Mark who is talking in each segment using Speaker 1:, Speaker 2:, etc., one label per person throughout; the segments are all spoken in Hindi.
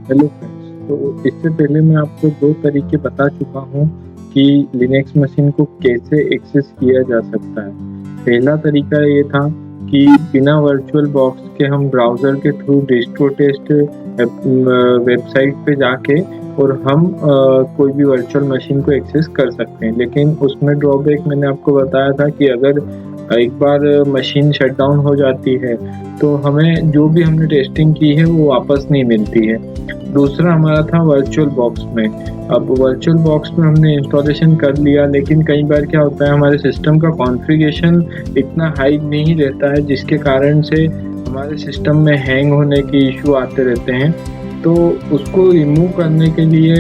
Speaker 1: हेलो फ्रेंड्स, तो इससे पहले मैं आपको दो तरीके बता चुका हूँ कि लिनक्स मशीन को कैसे एक्सेस किया जा सकता है। पहला तरीका ये था कि बिना वर्चुअल बॉक्स के हम ब्राउज़र के थ्रू डिस्ट्रोटेस्ट वेबसाइट पे जाके और हम कोई भी वर्चुअल मशीन को एक्सेस कर सकते हैं। लेकिन उसमें ड्रॉबैक मैंने आपको बताया था कि अगर एक बार मशीन शटडाउन हो जाती है तो हमें जो भी हमने टेस्टिंग की है वो वापस नहीं मिलती है। दूसरा हमारा था वर्चुअल बॉक्स में। अब वर्चुअल बॉक्स में हमने इंस्टॉलेशन कर लिया, लेकिन कई बार क्या होता है हमारे सिस्टम का कॉन्फ़िगरेशन इतना हाई नहीं रहता है, जिसके कारण से हमारे सिस्टम में हैंग होने के इशू आते रहते हैं। तो उसको रिमूव करने के लिए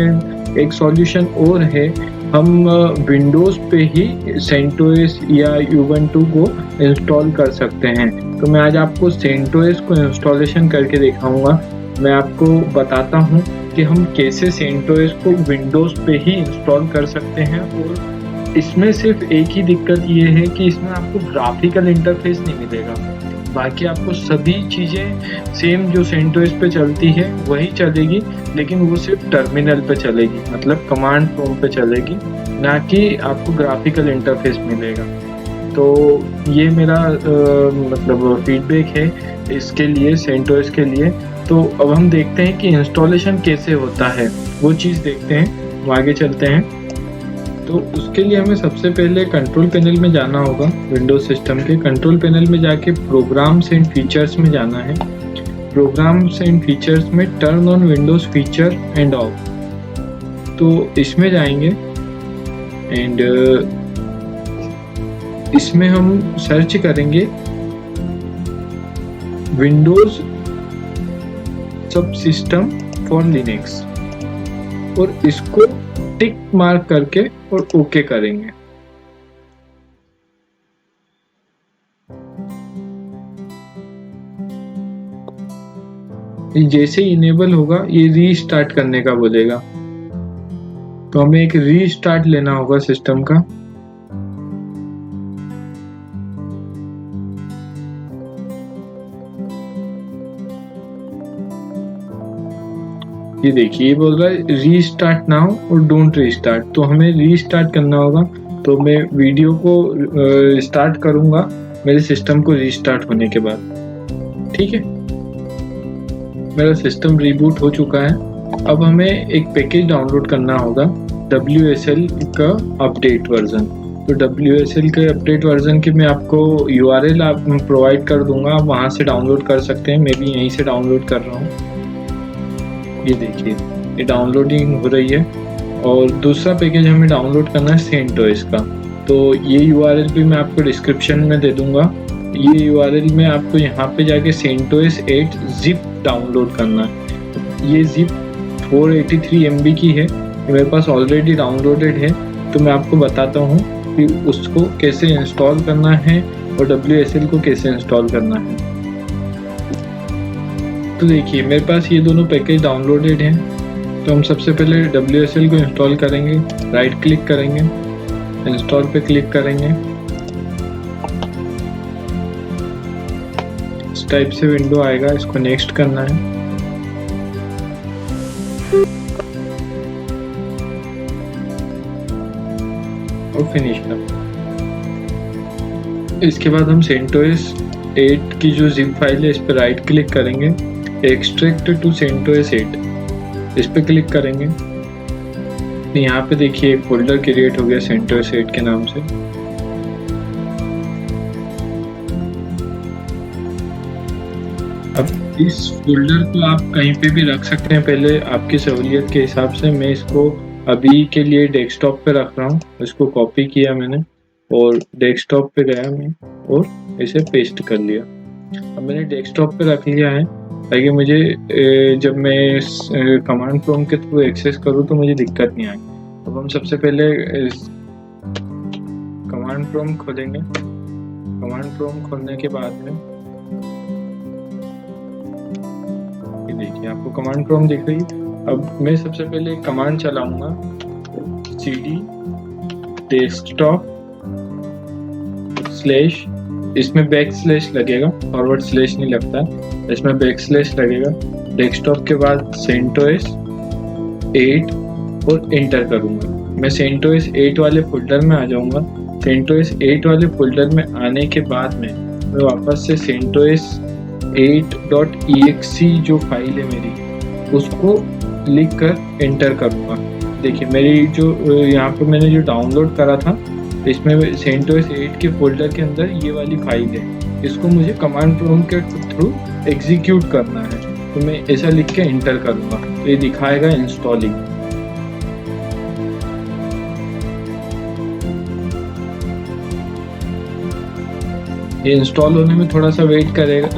Speaker 1: एक सॉल्यूशन और है, हम विंडोज़ पे ही सेंटोस या यूबंटू को इंस्टॉल कर सकते हैं। तो मैं आज आपको सेंटोस को इंस्टॉलेशन करके दिखाऊंगा। मैं आपको बताता हूं कि हम कैसे सेंटोस को विंडोज़ पे ही इंस्टॉल कर सकते हैं। और इसमें सिर्फ एक ही दिक्कत ये है कि इसमें आपको ग्राफिकल इंटरफेस नहीं मिलेगा, बाकी आपको सभी चीज़ें सेम जो सेंटोस पे चलती है वही चलेगी, लेकिन वो सिर्फ टर्मिनल पे चलेगी, मतलब कमांड प्रॉम्प्ट पे चलेगी, ना कि आपको ग्राफिकल इंटरफेस मिलेगा। तो ये मेरा मतलब फीडबैक है इसके लिए, सेंटोस के लिए। तो अब हम देखते हैं कि इंस्टॉलेशन कैसे होता है, वो चीज़ देखते हैं, हम आगे चलते हैं। तो उसके लिए हमें सबसे पहले कंट्रोल पैनल में जाना होगा। विंडोज सिस्टम के कंट्रोल पैनल में जाके प्रोग्राम्स एंड फीचर्स में जाना है। प्रोग्राम्स एंड फीचर्स में turn on Windows feature end of, तो इसमें जाएंगे एंड इसमें हम सर्च करेंगे विंडोज सब सिस्टम फॉर लिनक्स और इसको टिक मार्क करके और ओके करेंगे। जैसे इनेबल होगा ये रीस्टार्ट करने का बोलेगा, तो हमें एक रीस्टार्ट लेना होगा सिस्टम का। ये देखिए, ये बोल रहा है रीस्टार्ट नाउ और डोंट रीस्टार्ट, तो हमें रीस्टार्ट करना होगा। तो मैं वीडियो को स्टार्ट करूंगा मेरे सिस्टम को रीस्टार्ट होने के बाद। ठीक है, मेरा सिस्टम रीबूट हो चुका है। अब हमें एक पैकेज डाउनलोड करना होगा, WSL का अपडेट वर्जन। तो WSL के अपडेट वर्जन की मैं आपको URL प्रोवाइड कर दूंगा, आप वहाँ से डाउनलोड कर सकते हैं। मैं भी यहीं से डाउनलोड कर रहा हूँ। ये देखिए, ये डाउनलोडिंग हो रही है। और दूसरा पैकेज हमें डाउनलोड करना है सेंटोस का, तो ये URL भी मैं आपको डिस्क्रिप्शन में दे दूंगा। ये URL में आपको यहाँ पे जाके सेंटोस 8 जिप डाउनलोड करना है। ये जिप 483 MB की है, मेरे पास ऑलरेडी डाउनलोडेड है। तो मैं आपको बताता हूँ कि उसको कैसे इंस्टॉल करना है और WSL को कैसे इंस्टॉल करना है। तो देखिए, मेरे पास ये दोनों पैकेज डाउनलोडेड हैं। तो हम सबसे पहले WSL को इंस्टॉल करेंगे, राइट क्लिक करेंगे, इंस्टॉल पे क्लिक करेंगे। इस टाइप से विंडो आएगा, इसको नेक्स्ट करना है। और फिनिश कर। इसके बाद हम सेंटोस 8 की जो जिप फाइल है इस पर राइट क्लिक करेंगे, एक्सट्रैक्ट टू सेंटोस 8, इस पे क्लिक करेंगे। यहाँ पे देखिए एक फोल्डर क्रिएट हो गया सेंटोस 8 के नाम से। अब इस फोल्डर को आप कहीं पे भी रख सकते हैं, पहले आपकी सहूलियत के हिसाब से। मैं इसको अभी के लिए डेस्कटॉप पे रख रहा हूँ। इसको कॉपी किया मैंने और डेस्कटॉप पे गया मैं और इसे पेस्ट कर लिया। अब मैंने डेस्कटॉप पे रख लिया है ताकि मुझे जब मैं कमांड प्रॉम्प्ट के थ्रू एक्सेस करूँ तो मुझे दिक्कत नहीं आए। अब हम सबसे पहले कमांड प्रॉम्प्ट खोलेंगे। कमांड प्रॉम्प्ट खोलने के बाद में ये देखिए, आपको कमांड प्रॉम्प्ट दिख रही है। अब मैं सबसे पहले कमांड चलाऊंगा, cd डेस्कटॉप स्लैश, इसमें बैक स्लैश लगेगा, फॉरवर्ड स्लैश नहीं लगता, इसमें बैक स्लैश लगेगा। डेस्कटॉप के बाद CentOS 8 और एंटर करूँगा। मैं CentOS 8 वाले फोल्डर में आ जाऊँगा। CentOS 8 वाले फोल्डर में आने के बाद में मैं वापस से CentOS 8.exe जो फाइल है मेरी, उसको लिख कर एंटर करूँगा। देखिए मेरी जो यहाँ पर मैंने जो डाउनलोड करा था, इसमें CentOS 8 के फोल्डर के अंदर ये वाली फाइल है। इसको मुझे कमांड प्रॉम्प्ट के थ्रू एग्जीक्यूट करना है, तो मैं ऐसा लिख के एंटर करूँगा तो ये दिखाएगा इंस्टॉलिंग। ये इंस्टॉल होने में थोड़ा सा वेट करेगा,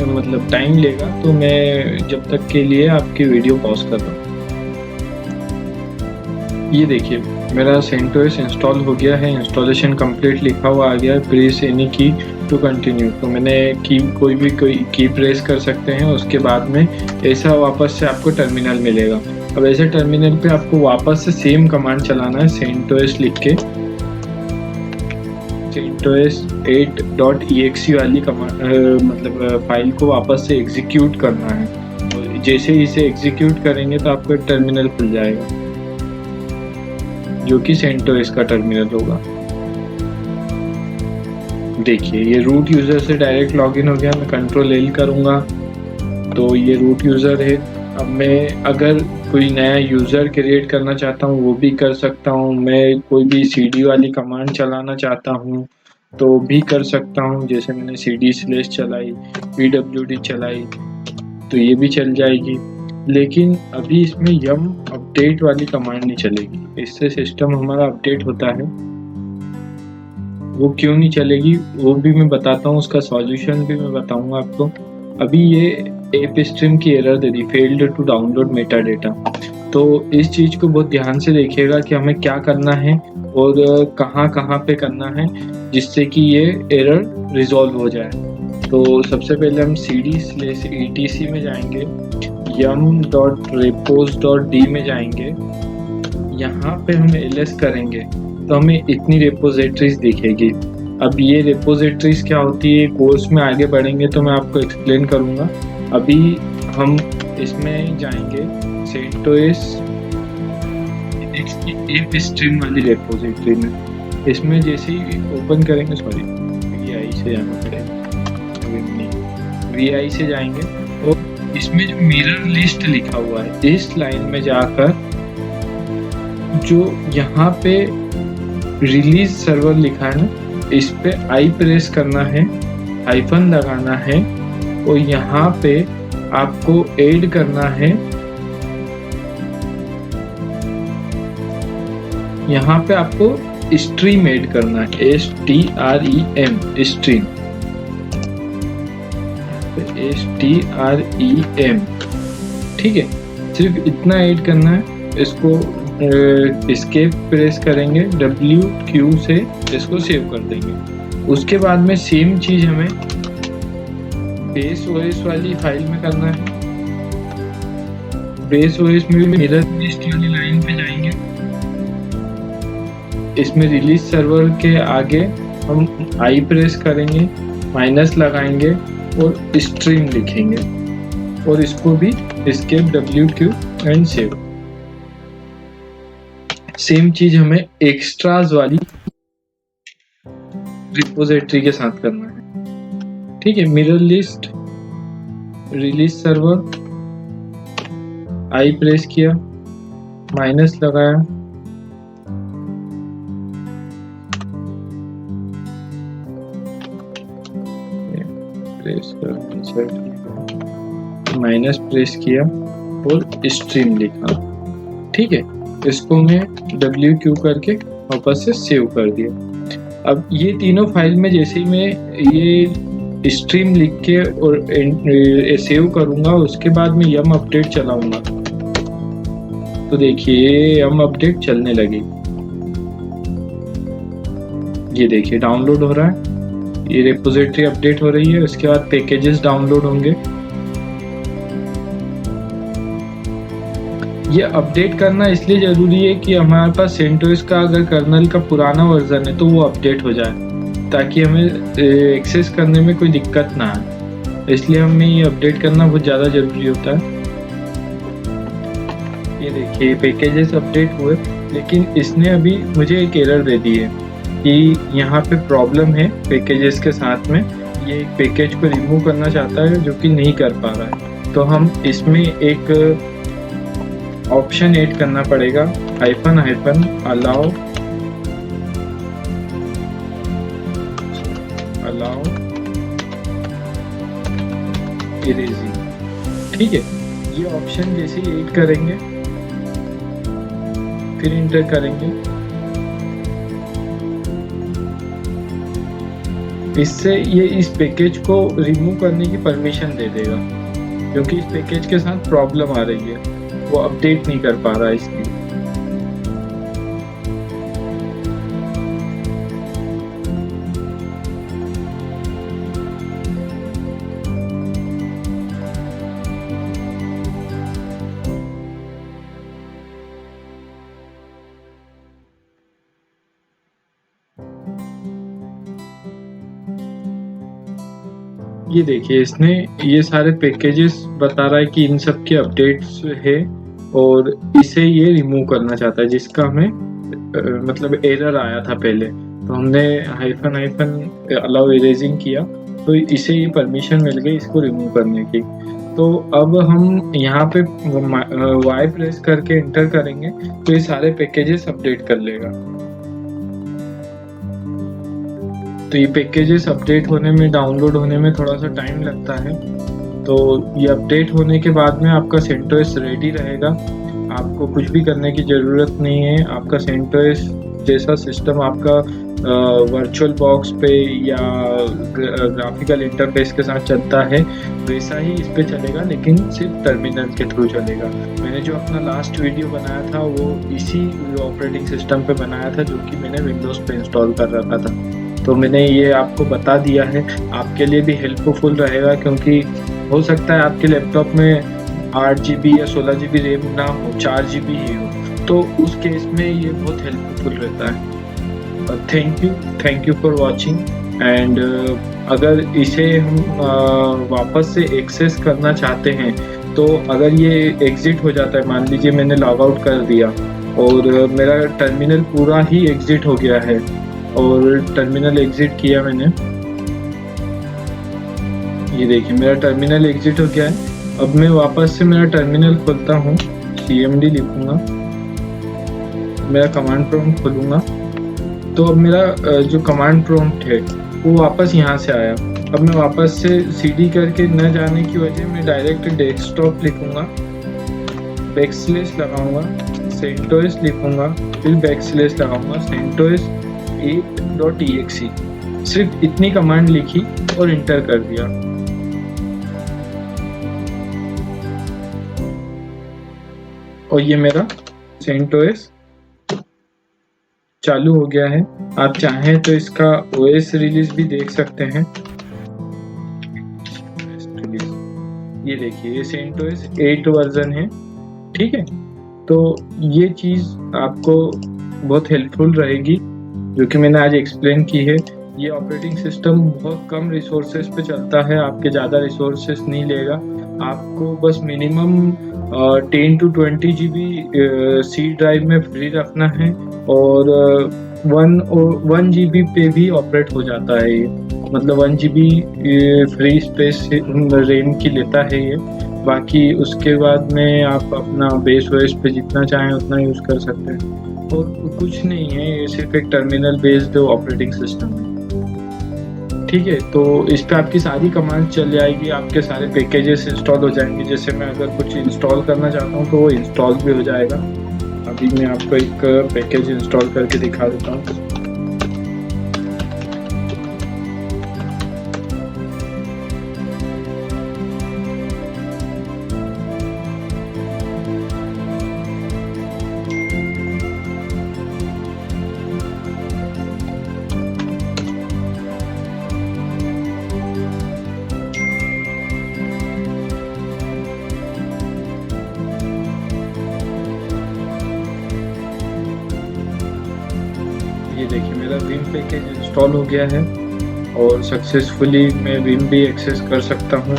Speaker 1: मतलब टाइम लेगा, तो मैं जब तक के लिए आपकी वीडियो पॉज कर रहा हूँ। ये देखिए मेरा CentOS इंस्टॉल हो गया है, इंस्टॉलेशन कंप्लीट लिखा हुआ आ गया है। प्रेस एनी की टू कंटिन्यू, तो मैंने कोई भी की प्रेस कर सकते हैं। उसके बाद में ऐसा वापस से आपको टर्मिनल मिलेगा। अब ऐसे टर्मिनल पे आपको वापस से सेम कमांड चलाना है, CentOS लिख के CentOS 8.exe वाली कमांड फाइल को वापस से एग्जीक्यूट करना है। और जैसे ही इसे एग्जीक्यूट करेंगे तो आपको एक टर्मिनल खुल जाएगा, जो कि CentOS का टर्मिनल होगा। देखिए ये रूट यूज़र से डायरेक्ट लॉगिन हो गया। मैं Ctrl+L करूँगा तो ये रूट यूज़र है। अब मैं अगर कोई नया यूज़र क्रिएट करना चाहता हूँ वो भी कर सकता हूँ। मैं कोई भी cd वाली कमांड चलाना चाहता हूँ तो भी कर सकता हूँ। जैसे मैंने cd/ चलाई, pwd चलाई, तो ये भी चल जाएगी। लेकिन अभी इसमें yum अपडेट वाली कमांड नहीं चलेगी। इससे सिस्टम हमारा अपडेट होता है, वो क्यों नहीं चलेगी वो भी मैं बताता हूँ, उसका सॉल्यूशन भी मैं बताऊंगा आपको। अभी ये एप स्ट्रीम की एरर दे दी, failed to download meta data. तो इस चीज़ को बहुत ध्यान से देखिएगा कि हमें क्या करना है और कहाँ पे करना है, जिससे कि ये एरर रिजॉल्व हो जाए। तो सबसे पहले हम cd/etc में जाएंगे, yum.repos.d में जाएंगे। यहाँ पे हम ls करेंगे तो हमें इतनी रेपोजिटरीज दिखेगी। अब ये रेपोजिटरीज क्या होती है कोर्स में आगे बढ़ेंगे तो मैं आपको एक्सप्लेन करूँगा। अभी हम इसमें जाएंगे CentOS एप स्ट्रीम वाली रेपोजिटरी में। इसमें जैसे ही ओपन करेंगे, vi से जाना पड़ेगा, vi से जाएंगे और इसमें जो मिरर लिस्ट लिखा हुआ है इस लाइन में जाकर जो यहाँ पे रिलीज सर्वर लिखा है ना, इस पे आई प्रेस करना है, हाइफन लगाना है और यहाँ पे आपको ऐड करना है। यहाँ पे आपको स्ट्रीम ऐड करना है, STREM स्ट्रीम, STREM, ठीक है। सिर्फ इतना ऐड करना है। इसको एस्केप प्रेस करेंगे, WQ से इसको सेव कर देंगे। उसके बाद में सेम चीज हमें बेस OS वाली फाइल में करना है। बेस OS में भी मिरर लिस्ट वाली लाइन पे जाएंगे। इसमें रिलीज सर्वर के आगे हम आई प्रेस करेंगे, माइनस लगाएंगे और स्ट्रीम लिखेंगे और इसको भी escape WQ and save. Same चीज हमें एक्स्ट्राज वाली रिपोजिटरी के साथ करना है, ठीक है। मिरर लिस्ट, रिलीज सर्वर, आई प्रेस किया, माइनस लगाया, प्रेस कर माइनस प्रेस किया और स्ट्रीम लिखा, ठीक है। इसको मैं WQ करके वापस से सेव कर दिया। अब ये तीनों फाइल में जैसे ही मैं ये स्ट्रीम लिख के और सेव करूंगा, उसके बाद में यम अपडेट चलाऊंगा तो देखिए यम अपडेट चलने लगी। ये देखिए डाउनलोड हो रहा है, ये रिपोजिटरी अपडेट हो रही है। उसके बाद पैकेजेस डाउनलोड होंगे। ये अपडेट करना इसलिए ज़रूरी है कि हमारे पास CentOS का अगर कर्नल का पुराना वर्जन है तो वो अपडेट हो जाए, ताकि हमें एक्सेस करने में कोई दिक्कत ना आए। इसलिए हमें ये अपडेट करना बहुत ज़्यादा ज़रूरी होता है। ये देखिए पैकेजेस अपडेट हुए, लेकिन इसने अभी मुझे एक एरर दे दी है कि यहाँ पे प्रॉब्लम है पैकेजेस के साथ में। ये एक पैकेज को रिमूव करना चाहता है जो कि नहीं कर पा रहा है। तो हम इसमें एक ऑप्शन ऐड करना पड़ेगा, हाइफन अलाउ इरेजिंग। ठीक है, ये ऑप्शन जैसे ही ऐड करेंगे फिर इंटर करेंगे, इससे ये इस पैकेज को रिमूव करने की परमिशन दे देगा, क्योंकि इस पैकेज के साथ प्रॉब्लम आ रही है, वो अपडेट नहीं कर पा रहा है इसलिए। ये देखिए इसने ये सारे पैकेजेस बता रहा है कि इन सब के अपडेट्स है और इसे ये रिमूव करना चाहता है, जिसका हमें मतलब एरर आया था पहले। तो हमने हाइफन अलाउ इरेजिंग किया तो इसे ये परमिशन मिल गई इसको रिमूव करने की। तो अब हम यहाँ पे वाई प्रेस करके एंटर करेंगे तो ये सारे पैकेजेस अपडेट कर लेगा। तो ये पैकेजेस अपडेट होने में, डाउनलोड होने में थोड़ा सा टाइम लगता है। तो ये अपडेट होने के बाद में आपका CentOS रेडी रहेगा, आपको कुछ भी करने की ज़रूरत नहीं है। आपका CentOS जैसा सिस्टम आपका वर्चुअल बॉक्स पे या ग्राफिकल इंटरफेस के साथ चलता है वैसा ही इस पे चलेगा, लेकिन सिर्फ टर्मिनल के थ्रू चलेगा। मैंने जो अपना लास्ट वीडियो बनाया था वो इसी ऑपरेटिंग सिस्टम पे बनाया था, जो कि मैंने विंडोज़ पे इंस्टॉल कर रखा था। तो मैंने ये आपको बता दिया है, आपके लिए भी हेल्पफुल रहेगा, क्योंकि हो सकता है आपके लैपटॉप में 8 GB या 16 GB रैम ना हो, 4 GB ही हो, तो उस केस में ये बहुत हेल्पफुल रहता है। Thank you for watching. And अगर इसे हम वापस से एक्सेस करना चाहते हैं, तो अगर ये एग्जिट हो जाता है, मान लीजिए मैंने लॉग आउट कर दिया और मेरा टर्मिनल पूरा ही एग्जिट हो गया है और टर्मिनल एग्जिट किया मैंने, ये देखिए मेरा टर्मिनल एग्जिट हो गया है। अब मैं वापस से मेरा टर्मिनल खोलता हूँ, cmd लिखूंगा, मेरा कमांड प्रॉम्प्ट खोलूंगा, तो अब मेरा जो कमांड प्रॉम्प्ट है वो वापस यहाँ से आया। अब मैं वापस से cd करके न जाने की वजह मैं डायरेक्ट डेस्कटॉप लिखूंगा, बैकस्लैश लगाऊंगा, CentOS लिखूंगा, फिर बैकस्लैश लगाऊंगा, CentOS 8.exe। सिर्फ इतनी कमांड लिखी और इंटर कर दिया। और ये मेरा CentOS चालू हो गया है। आप चाहें तो इसका OS रिलीज भी देख सकते हैं। ये देखिए ये CentOS 8 वर्जन है, ठीक है। तो ये चीज़ आपको बहुत हेल्पफुल रहेगी, जो कि मैंने आज एक्सप्लेन की है। ये ऑपरेटिंग सिस्टम बहुत कम रिसोर्सेज पे चलता है, आपके ज़्यादा रिसोर्सेज नहीं लेगा। आपको बस minimum 10 to 20 GB C drive में फ्री रखना है और 1 GB पे भी ऑपरेट हो जाता है ये, मतलब 1 GB फ्री स्पेस रैम की लेता है ये। बाकी उसके बाद में आप अपना बेस OS पे जितना चाहें उतना यूज़ कर सकते हैं, और कुछ नहीं है, ये सिर्फ एक टर्मिनल बेस्ड ऑपरेटिंग सिस्टम है, ठीक है। तो इस पे आपकी सारी कमांड चल जाएगी, आपके सारे पैकेजेस इंस्टॉल हो जाएंगे। जैसे मैं अगर कुछ इंस्टॉल करना चाहता हूँ तो वो इंस्टॉल भी हो जाएगा। अभी मैं आपको एक पैकेज इंस्टॉल करके दिखा देता हूँ। ये देखिए मेरा विम पैकेज इंस्टॉल हो गया है और सक्सेसफुली मैं विम भी एक्सेस कर सकता हूँ।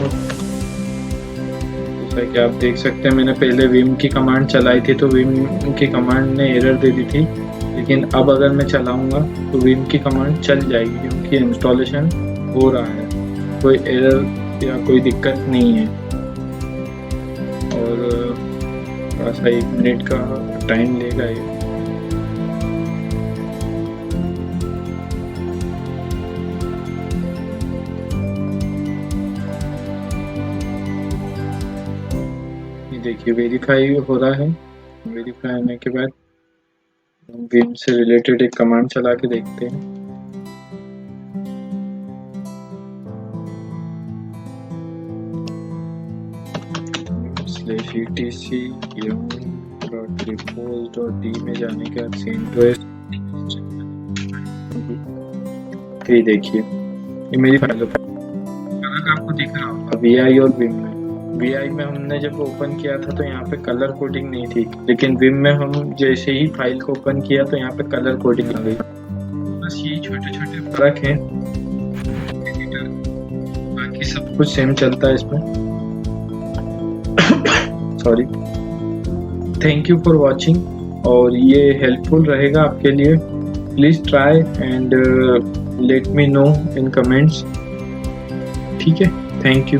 Speaker 1: जैसा कि आप देख सकते हैं मैंने पहले विम की कमांड चलाई थी तो विम की कमांड ने एरर दे दी थी, लेकिन अब अगर मैं चलाऊंगा तो विम की कमांड चल जाएगी क्योंकि इंस्टॉलेशन हो रहा है, कोई एरर या कोई दिक्कत नहीं है। और थोड़ा सा 1 मिनट का टाइम लेगा ये। देखिए वेरीफाई हो रहा है। वेरीफाई होने के बाद विम से रिलेटेड एक कमांड चला के देखते हैं। /etc/yum.repos.d में जाने के बाद CentOS देखिए ये मेरी फाइल आपको दिख रहा होगा VI और विम में। VI में हमने जब ओपन किया था तो यहाँ पे कलर कोडिंग नहीं थी, लेकिन विम में हम जैसे ही फाइल को ओपन किया तो यहाँ पे कलर कोडिंग आ गई। बस ये छोटे छोटे फर्क हैं, बाकी सब कुछ सेम चलता है इसमें। Sorry. Thank you for watching, और ये हेल्पफुल रहेगा आपके लिए। Please try and let me know in comments. ठीक है, थैंक यू।